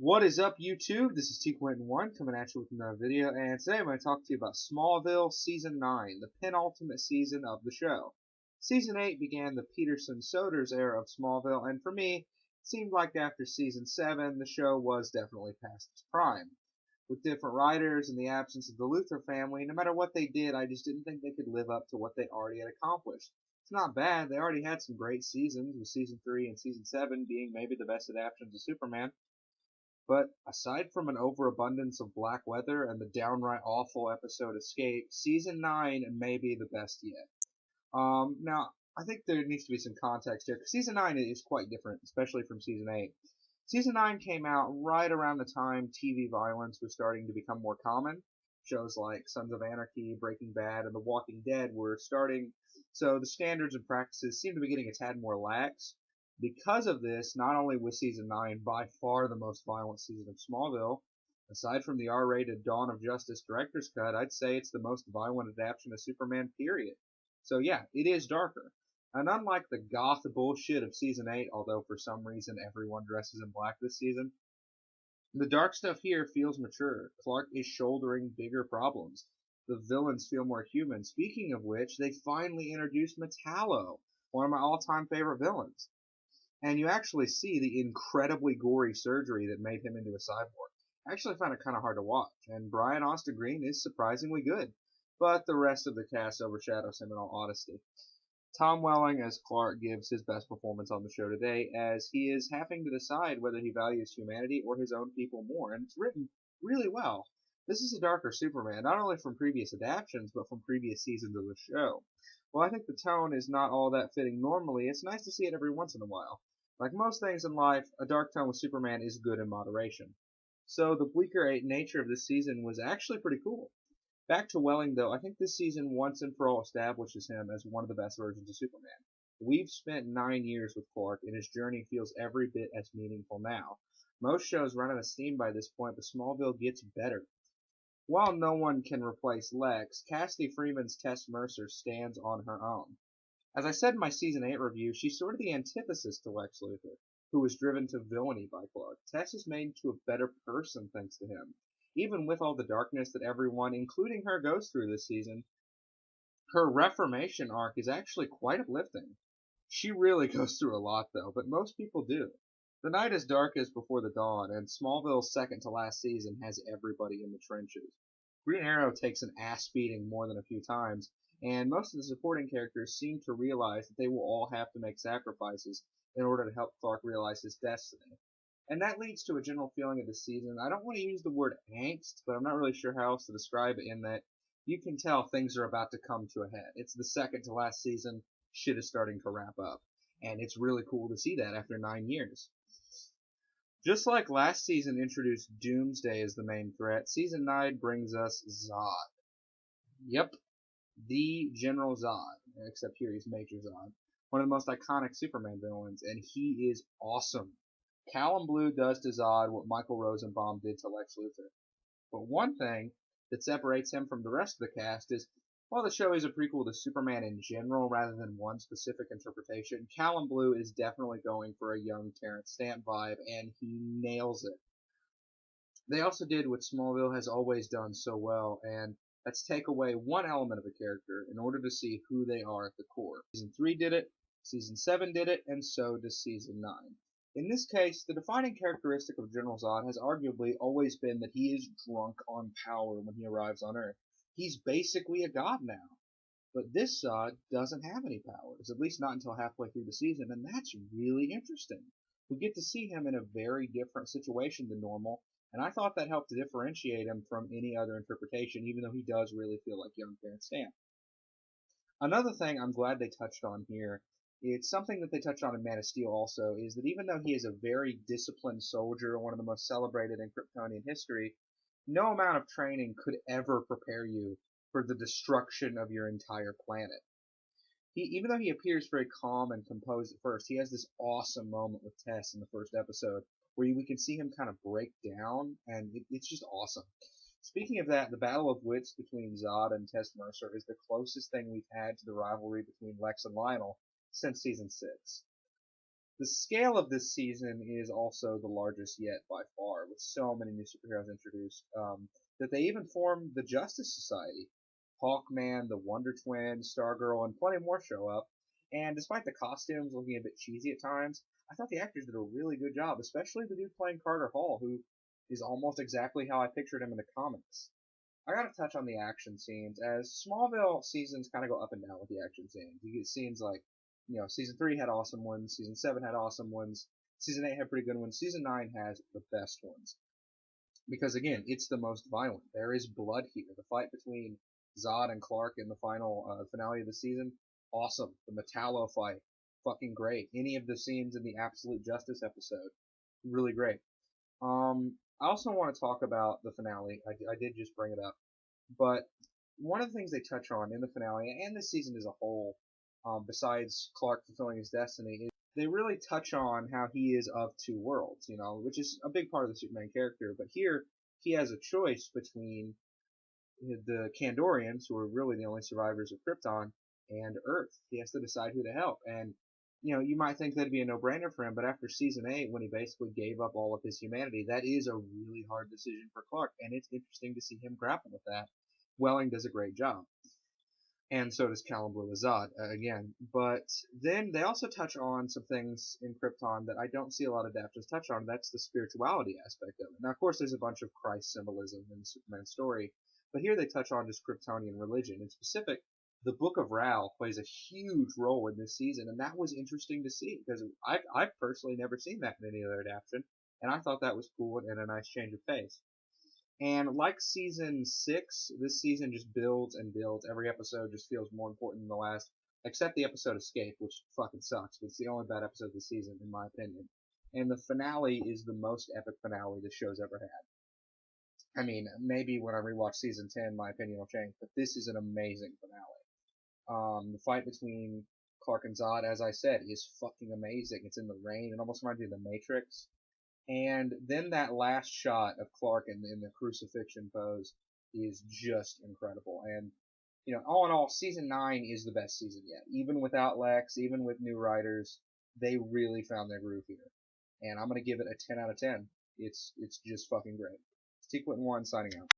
What is up, YouTube? This is T Quentin1 coming at you with another video, and today I'm going to talk to you about Smallville Season 9, the penultimate season of the show. Season 8 began the Peterson-Soder's era of Smallville, and for me, it seemed like after Season 7, the show was definitely past its prime. With different writers and the absence of the Luthor family, no matter what they did, I just didn't think they could live up to what they already had accomplished. It's not bad, they already had some great seasons, with Season 3 and Season 7 being maybe the best adaptations of Superman. But aside from an overabundance of black weather and the downright awful episode Escape, Season 9 may be the best yet. Now, I think there needs to be some context here, because Season 9 is quite different, especially from Season 8. Season 9 came out right around the time TV violence was starting to become more common. Shows like Sons of Anarchy, Breaking Bad, and The Walking Dead were starting, so the standards and practices seemed to be getting a tad more lax. Because of this, not only was Season 9 by far the most violent season of Smallville, aside from the R-rated Dawn of Justice director's cut, I'd say it's the most violent adaptation of Superman, period. So yeah, it is darker. And unlike the goth bullshit of Season 8, although for some reason everyone dresses in black this season, the dark stuff here feels mature. Clark is shouldering bigger problems. The villains feel more human. Speaking of which, they finally introduced Metallo, one of my all-time favorite villains. And you actually see the incredibly gory surgery that made him into a cyborg. I actually found it kind of hard to watch, and Brian Austin Green is surprisingly good, but the rest of the cast overshadows him in all honesty. Tom Welling as Clark gives his best performance on the show today, as he is having to decide whether he values humanity or his own people more, and it's written really well. This is a darker Superman, not only from previous adaptations, but from previous seasons of the show. While I think the tone is not all that fitting normally, it's nice to see it every once in a while. Like most things in life, a dark tone with Superman is good in moderation. So the bleaker nature of this season was actually pretty cool. Back to Welling, though, I think this season once and for all establishes him as one of the best versions of Superman. We've spent 9 years with Clark, and his journey feels every bit as meaningful now. Most shows run out of steam by this point, but Smallville gets better. While no one can replace Lex, Cassidy Freeman's Tess Mercer stands on her own. As I said in my Season 8 review, she's sort of the antithesis to Lex Luthor, who was driven to villainy by Clark. Tess is made into a better person thanks to him. Even with all the darkness that everyone, including her, goes through this season, her reformation arc is actually quite uplifting. She really goes through a lot, though, but most people do. The night is darkest before the dawn, and Smallville's second to last season has everybody in the trenches. Green Arrow takes an ass beating more than a few times, and most of the supporting characters seem to realize that they will all have to make sacrifices in order to help Clark realize his destiny. And that leads to a general feeling of the season. I don't want to use the word angst, but I'm not really sure how else to describe it, in that you can tell things are about to come to a head. It's the second to last season. Shit is starting to wrap up. And it's really cool to see that after 9 years. Just like last season introduced Doomsday as the main threat, Season 9 brings us Zod. Yep, the General Zod, except here he's Major Zod, one of the most iconic Superman villains, and he is awesome. Callum Blue does to Zod what Michael Rosenbaum did to Lex Luthor. But one thing that separates him from the rest of the cast is, while the show is a prequel to Superman in general rather than one specific interpretation, Callum Blue is definitely going for a young Terrence Stamp vibe, and he nails it. They also did what Smallville has always done so well, and that's take away one element of a character in order to see who they are at the core. Season 3 did it, Season 7 did it, and so does Season 9. In this case, the defining characteristic of General Zod has arguably always been that he is drunk on power when he arrives on Earth. He's basically a god now. But this Zod doesn't have any powers, at least not until halfway through the season, and that's really interesting. We get to see him in a very different situation than normal, and I thought that helped to differentiate him from any other interpretation, even though he does really feel like young Terrence Stamp. Another thing I'm glad they touched on here, it's something that they touched on in Man of Steel also, is that even though he is a very disciplined soldier, one of the most celebrated in Kryptonian history, no amount of training could ever prepare you for the destruction of your entire planet. Even though he appears very calm and composed at first, he has this awesome moment with Tess in the first episode where we can see him kind of break down, and it's just awesome. Speaking of that, the battle of wits between Zod and Tess Mercer is the closest thing we've had to the rivalry between Lex and Lionel since Season 6. The scale of this season is also the largest yet by far, with so many new superheroes introduced, that they even formed the Justice Society. Hawkman, the Wonder Twins, Stargirl, and plenty more show up. And despite the costumes looking a bit cheesy at times, I thought the actors did a really good job, especially the dude playing Carter Hall, who is almost exactly how I pictured him in the comics. I gotta touch on the action scenes, as Smallville seasons kind of go up and down with the action scenes. You get scenes like, season 3 had awesome ones, season 7 had awesome ones, season 8 had pretty good ones, season 9 has the best ones. Because again, it's the most violent. There is blood here. The fight between Zod and Clark in the final finale of the season, awesome. The Metallo fight, fucking great. Any of the scenes in the Absolute Justice episode, really great. I also want to talk about the finale. I did just bring it up, but one of the things they touch on in the finale and this season as a whole, besides Clark fulfilling his destiny, is they really touch on how he is of two worlds, which is a big part of the Superman character. But here, he has a choice between the Kandorians, who are really the only survivors of Krypton, and Earth. He has to decide who to help. And, you might think that'd be a no-brainer for him, but after season 8, when he basically gave up all of his humanity, that is a really hard decision for Clark, and it's interesting to see him grapple with that. Welling does a great job. And so does Callum Blue Azad, again. But then they also touch on some things in Krypton that I don't see a lot of adaptations touch on. That's the spirituality aspect of it. Now, of course, there's a bunch of Christ symbolism in the Superman story, but here they touch on just Kryptonian religion. In specific, the Book of Ra plays a huge role in this season, and that was interesting to see because I've personally never seen that in any other adaptation, and I thought that was cool and a nice change of pace. And like season 6, this season just builds and builds. Every episode just feels more important than the last, except the episode Escape, which fucking sucks, but it's the only bad episode of the season, in my opinion. And the finale is the most epic finale the show's ever had. I mean, maybe when I rewatch season 10, my opinion will change, but this is an amazing finale. The fight between Clark and Zod, as I said, is fucking amazing. It's in the rain. It almost reminds me of The Matrix. And then that last shot of Clark in the crucifixion pose is just incredible. And, all in all, season 9 is the best season yet. Even without Lex, even with new writers, they really found their groove here. And I'm going to give it a 10 out of 10. It's just fucking great. It's T-Quentin1 signing out.